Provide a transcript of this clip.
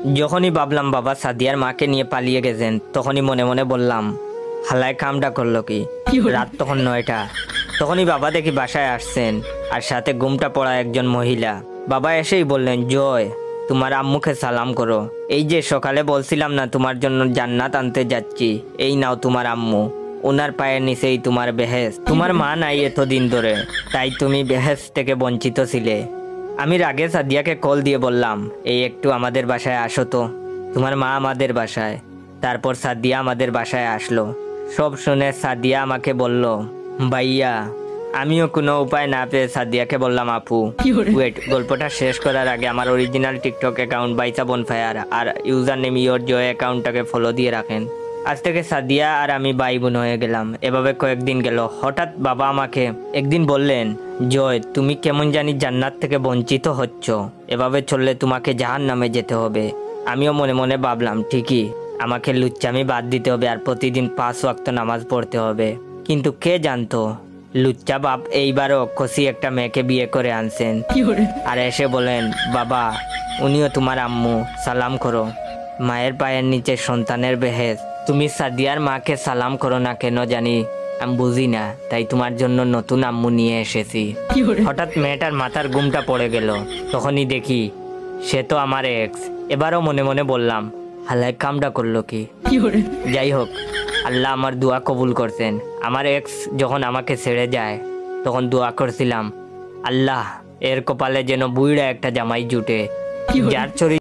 যখনই ভাবলাম বাবা সাদিয়ার মাকে নিয়ে পালিয়ে গেছেন, তখনই মনে মনে বললাম হালায় কামটা করলো কি। রাত তখন 9টা। তখনই বাবা দেখি বাসায় আসছেন, আর সাথে ঘুমটা পড়া একজন মহিলা। বাবা এসেই বললেন, জয়, তোমার আম্মুকে সালাম করো। এই যে সকালে বলছিলাম না তোমার জন্য জান্নাত আনতে যাচ্ছি, এই নাও তোমার আম্মু। ওনার পায়ের নিচেই তোমার বেহেশত। তোমার মা নাই এতদিন ধরে, তাই তুমি বেহেশত থেকে বঞ্চিত ছিলে। আমি রাগে সাদিয়াকে কল দিয়ে বললাম, এই একটু আমাদের বাসায় আসো তো, তোমার মা আমাদের বাসায়। তারপর সাদিয়া আমাদের বাসায় আসলো। সব শুনে সাদিয়া আমাকে বলল, ভাইয়া। আমিও কোনো উপায় না পেয়ে সাদিয়াকে বললাম, আপু ওয়েট, গল্পটা শেষ করার আগে আমার অরিজিনাল টিকটক অ্যাকাউন্ট বাইসা বনফায়ার আর ইউজার নেম ইয়োর জয় অ্যাকাউন্টটাকে ফলো দিয়ে রাখেন। আজ থেকে সাদিয়া আর আমি ভাই বোন হয়ে গেলাম। এভাবে কয়েকদিন গেল। হঠাৎ বাবা আমাকে একদিন বললেন, জয়, তুমি কেমন জানি জান্নাত থেকে বঞ্চিত হচ্ছ, এভাবে চললে তোমাকে জাহান্নামে যেতে হবে। আমিও মনে মনে ভাবলাম, ঠিকই, আমাকে লুচ্চামি বাদ দিতে হবে আর প্রতিদিন 5 ওয়াক্ত নামাজ পড়তে হবে। কিন্তু কে জানতো লুচ্চা বাপ এইবারও খসি একটা মেয়েকে বিয়ে করে আনছেন। আর এসে বলেন, বাবা, উনিও তোমার আম্মু, সালাম করো। মায়ের পায়ের নিচে সন্তানের বেহেশত। তুমি সাদিয়ার মাকে সালাম করো না কেন জানি আমি বুঝি না, তাই তোমার জন্য নতুন আম্মু নিয়ে এসেছি। হঠাৎ মেয়েটার মাথার ঘুমটা পড়ে গেল। তখনই দেখি সে তো আমার এক্স। এবারও মনে মনে বললাম, হালায় কামটা করলো কি। যাই হোক, আল্লাহ আমার দোয়া কবুল করছেন। আমার এক্স যখন আমাকে ছেড়ে যায়, তখন দোয়া করছিলাম, আল্লাহ এর কপালে যেন বুইড়া একটা জামাই জুটে, যার চরিত্র